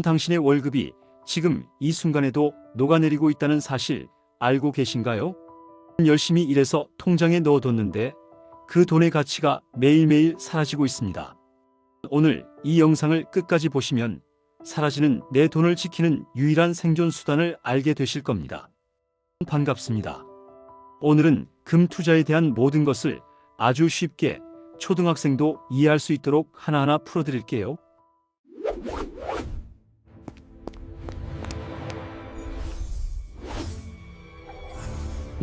당신의 월급이 지금 이 순간에도 녹아내리고 있다는 사실 알고 계신가요? 열심히 일해서 통장에 넣어뒀는데 그 돈의 가치가 매일매일 사라지고 있습니다. 오늘 이 영상을 끝까지 보시면 사라지는 내 돈을 지키는 유일한 생존 수단을 알게 되실 겁니다. 반갑습니다. 오늘은 금 투자에 대한 모든 것을 아주 쉽게 초등학생도 이해할 수 있도록 하나하나 풀어드릴게요.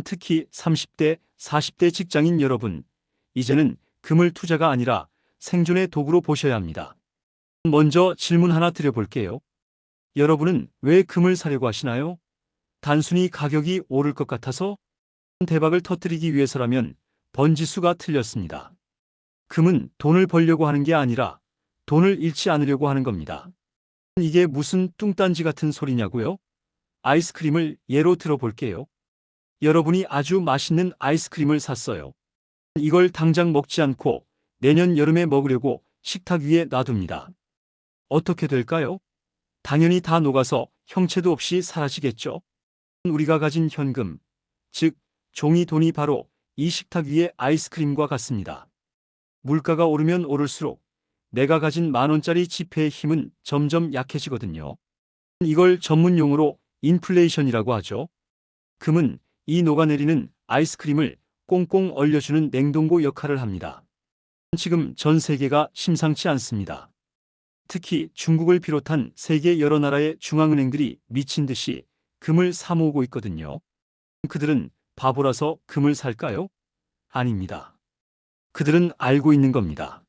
특히 30대, 40대 직장인 여러분, 이제는 금을 투자가 아니라 생존의 도구로 보셔야 합니다. 먼저 질문 하나 드려볼게요. 여러분은 왜 금을 사려고 하시나요? 단순히 가격이 오를 것 같아서? 대박을 터뜨리기 위해서라면 번지수가 틀렸습니다. 금은 돈을 벌려고 하는 게 아니라 돈을 잃지 않으려고 하는 겁니다. 이게 무슨 뚱딴지 같은 소리냐고요? 아이스크림을 예로 들어볼게요. 여러분이 아주 맛있는 아이스크림을 샀어요. 이걸 당장 먹지 않고 내년 여름에 먹으려고 식탁 위에 놔둡니다. 어떻게 될까요? 당연히 다 녹아서 형체도 없이 사라지겠죠. 우리가 가진 현금, 즉 종이 돈이 바로 이 식탁 위의 아이스크림과 같습니다. 물가가 오르면 오를수록 내가 가진 10,000원짜리 지폐의 힘은 점점 약해지거든요. 이걸 전문 용어로 인플레이션이라고 하죠. 금은 이 녹아내리는 아이스크림을 꽁꽁 얼려주는 냉동고 역할을 합니다. 지금 전 세계가 심상치 않습니다. 특히 중국을 비롯한 세계 여러 나라의 중앙은행들이 미친 듯이 금을 사모으고 있거든요. 그들은 바보라서 금을 살까요? 아닙니다. 그들은 알고 있는 겁니다.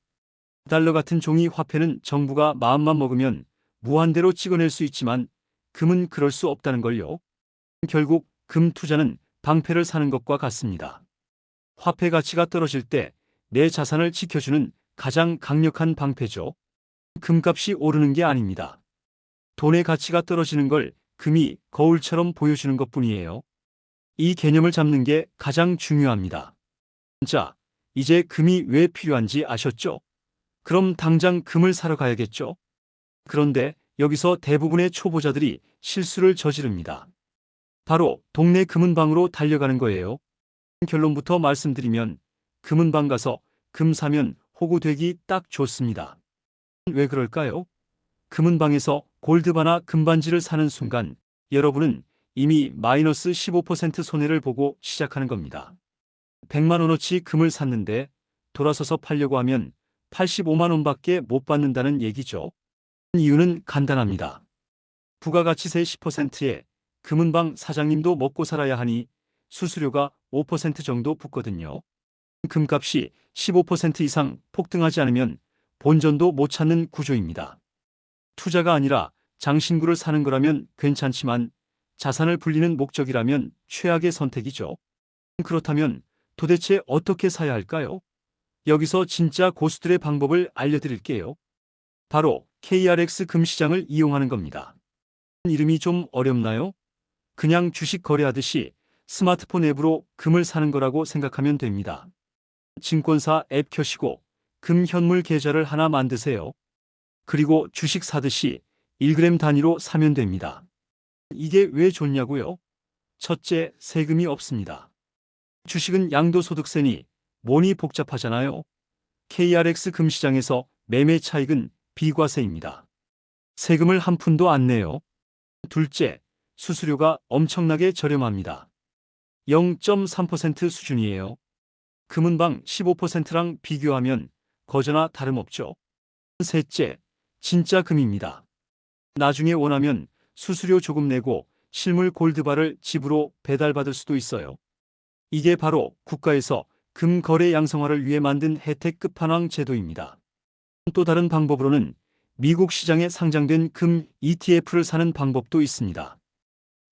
달러 같은 종이 화폐는 정부가 마음만 먹으면 무한대로 찍어낼 수 있지만 금은 그럴 수 없다는 걸요. 결국 금 투자는 방패를 사는 것과 같습니다. 화폐 가치가 떨어질 때 내 자산을 지켜주는 가장 강력한 방패죠. 금값이 오르는 게 아닙니다. 돈의 가치가 떨어지는 걸 금이 거울처럼 보여주는 것뿐이에요. 이 개념을 잡는 게 가장 중요합니다. 자, 이제 금이 왜 필요한지 아셨죠? 그럼 당장 금을 사러 가야겠죠? 그런데 여기서 대부분의 초보자들이 실수를 저지릅니다. 바로 동네 금은방으로 달려가는 거예요. 결론부터 말씀드리면 금은방 가서 금 사면 호구 되기 딱 좋습니다. 왜 그럴까요? 금은방에서 골드바나 금반지를 사는 순간 여러분은 이미 마이너스 15% 손해를 보고 시작하는 겁니다. 100만 원어치 금을 샀는데 돌아서서 팔려고 하면 85만 원밖에 못 받는다는 얘기죠. 이유는 간단합니다. 부가가치세 10%에 금은방 사장님도 먹고 살아야 하니 수수료가 5% 정도 붙거든요. 금값이 15% 이상 폭등하지 않으면 본전도 못 찾는 구조입니다. 투자가 아니라 장신구를 사는 거라면 괜찮지만 자산을 불리는 목적이라면 최악의 선택이죠. 그렇다면 도대체 어떻게 사야 할까요? 여기서 진짜 고수들의 방법을 알려드릴게요. 바로 KRX 금시장을 이용하는 겁니다. 이름이 좀 어렵나요? 그냥 주식 거래하듯이 스마트폰 앱으로 금을 사는 거라고 생각하면 됩니다. 증권사 앱 켜시고 금 현물 계좌를 하나 만드세요. 그리고 주식 사듯이 1g 단위로 사면 됩니다. 이게 왜 좋냐고요? 첫째, 세금이 없습니다. 주식은 양도소득세니 뭐니 복잡하잖아요. KRX 금시장에서 매매 차익은 비과세입니다. 세금을 한 푼도 안 내요. 둘째, 수수료가 엄청나게 저렴합니다. 0.3% 수준이에요. 금은방 15%랑 비교하면 거저나 다름없죠. 셋째, 진짜 금입니다. 나중에 원하면 수수료 조금 내고 실물 골드바를 집으로 배달받을 수도 있어요. 이게 바로 국가에서 금 거래 양성화를 위해 만든 혜택 끝판왕 제도입니다. 또 다른 방법으로는 미국 시장에 상장된 금 ETF를 사는 방법도 있습니다.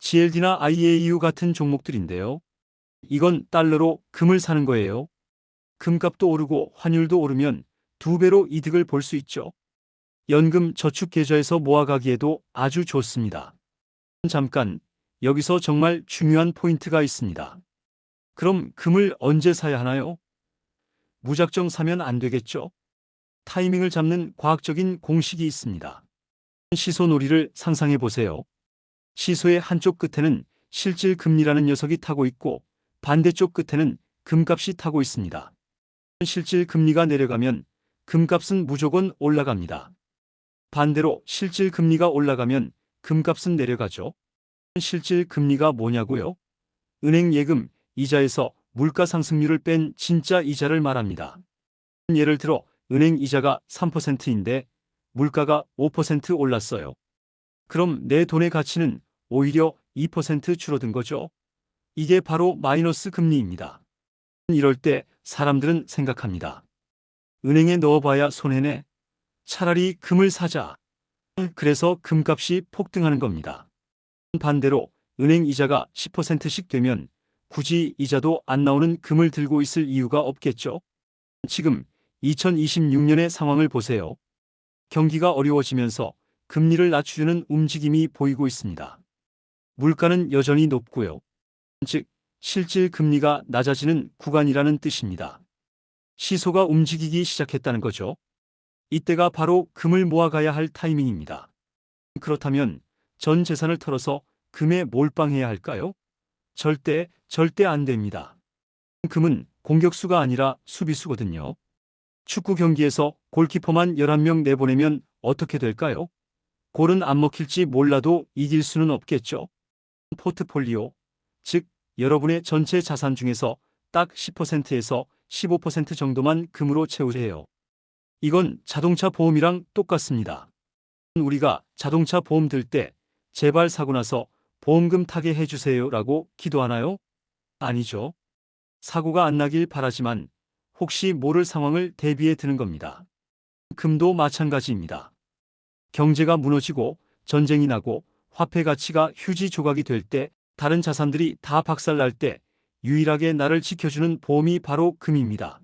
GLD나 IAU 같은 종목들인데요. 이건 달러로 금을 사는 거예요. 금값도 오르고 환율도 오르면 2배로 이득을 볼 수 있죠. 연금 저축 계좌에서 모아가기에도 아주 좋습니다. 잠깐, 여기서 정말 중요한 포인트가 있습니다. 그럼 금을 언제 사야 하나요? 무작정 사면 안 되겠죠? 타이밍을 잡는 과학적인 공식이 있습니다. 시소놀이를 상상해 보세요. 시소의 한쪽 끝에는 실질 금리라는 녀석이 타고 있고 반대쪽 끝에는 금값이 타고 있습니다. 실질 금리가 내려가면 금값은 무조건 올라갑니다. 반대로 실질 금리가 올라가면 금값은 내려가죠. 실질 금리가 뭐냐고요? 은행 예금 이자에서 물가 상승률을 뺀 진짜 이자를 말합니다. 예를 들어 은행 이자가 3%인데 물가가 5% 올랐어요. 그럼 내 돈의 가치는 오히려 2% 줄어든 거죠. 이게 바로 마이너스 금리입니다. 이럴 때 사람들은 생각합니다. 은행에 넣어봐야 손해네. 차라리 금을 사자. 그래서 금값이 폭등하는 겁니다. 반대로 은행 이자가 10%씩 되면 굳이 이자도 안 나오는 금을 들고 있을 이유가 없겠죠. 지금 2026년의 상황을 보세요. 경기가 어려워지면서 금리를 낮추려는 움직임이 보이고 있습니다. 물가는 여전히 높고요. 즉, 실질 금리가 낮아지는 구간이라는 뜻입니다. 시소가 움직이기 시작했다는 거죠. 이때가 바로 금을 모아가야 할 타이밍입니다. 그렇다면 전 재산을 털어서 금에 몰빵해야 할까요? 절대 안 됩니다. 금은 공격수가 아니라 수비수거든요. 축구 경기에서 골키퍼만 11명 내보내면 어떻게 될까요? 골은 안 먹힐지 몰라도 이길 수는 없겠죠. 포트폴리오, 즉 여러분의 전체 자산 중에서 딱 10%에서 15% 정도만 금으로 채우세요. 이건 자동차 보험이랑 똑같습니다. 우리가 자동차 보험 들 때 제발 사고 나서 보험금 타게 해주세요 라고 기도하나요? 아니죠. 사고가 안 나길 바라지만 혹시 모를 상황을 대비해 드는 겁니다. 금도 마찬가지입니다. 경제가 무너지고 전쟁이 나고 화폐 가치가 휴지 조각이 될 때 다른 자산들이 다 박살날 때 유일하게 나를 지켜주는 보험이 바로 금입니다.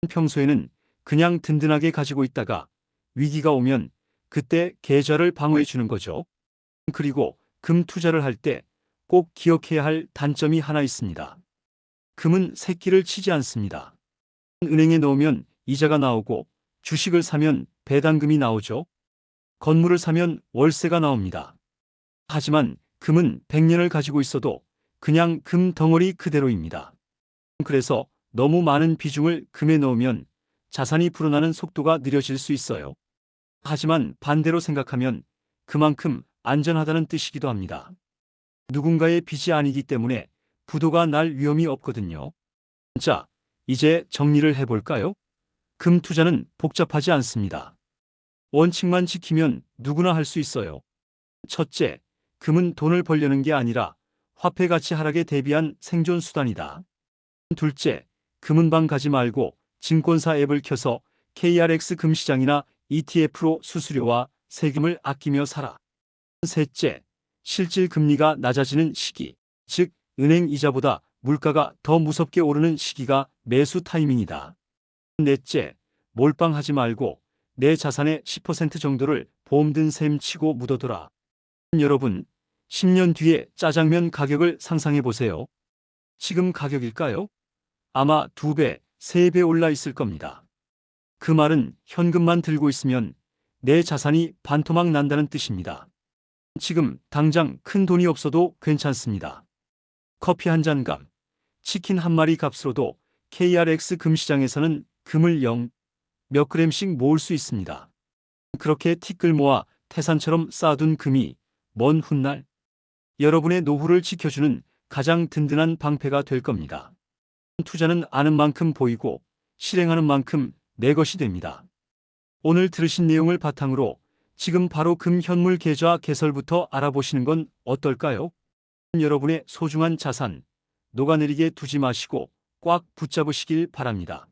평소에는 그냥 든든하게 가지고 있다가 위기가 오면 그때 계좌를 방어해 주는 거죠. 그리고 금 투자를 할 때 꼭 기억해야 할 단점이 하나 있습니다. 금은 새끼를 치지 않습니다. 은행에 넣으면 이자가 나오고 주식을 사면 배당금이 나오죠. 건물을 사면 월세가 나옵니다. 하지만 금은 100년을 가지고 있어도 그냥 금 덩어리 그대로입니다. 그래서 너무 많은 비중을 금에 넣으면 자산이 불어나는 속도가 느려질 수 있어요. 하지만 반대로 생각하면 그만큼 안전하다는 뜻이기도 합니다. 누군가의 빚이 아니기 때문에 부도가 날 위험이 없거든요. 자, 이제 정리를 해볼까요? 금 투자는 복잡하지 않습니다. 원칙만 지키면 누구나 할 수 있어요. 첫째, 금은 돈을 벌려는 게 아니라 화폐 가치 하락에 대비한 생존 수단이다. 둘째, 금은 방 가지 말고 증권사 앱을 켜서 KRX 금시장이나 ETF로 수수료와 세금을 아끼며 살아. 셋째, 실질 금리가 낮아지는 시기, 즉 은행 이자보다 물가가 더 무섭게 오르는 시기가 매수 타이밍이다. 넷째, 몰빵하지 말고 내 자산의 10% 정도를 보험 든 셈 치고 묻어둬라. 여러분, 10년 뒤에 짜장면 가격을 상상해 보세요. 지금 가격일까요? 아마 2배, 3배 올라 있을 겁니다. 그 말은 현금만 들고 있으면 내 자산이 반토막 난다는 뜻입니다. 지금 당장 큰 돈이 없어도 괜찮습니다. 커피 한 잔 값, 치킨 한 마리 값으로도 KRX 금시장에서는 금을 몇 그램씩 모을 수 있습니다. 그렇게 티끌 모아 태산처럼 쌓아둔 금이 먼 훗날 여러분의 노후를 지켜주는 가장 든든한 방패가 될 겁니다. 투자는 아는 만큼 보이고 실행하는 만큼 내 것이 됩니다. 오늘 들으신 내용을 바탕으로 지금 바로 금 현물 계좌 개설부터 알아보시는 건 어떨까요? 여러분의 소중한 자산 녹아내리게 두지 마시고 꽉 붙잡으시길 바랍니다.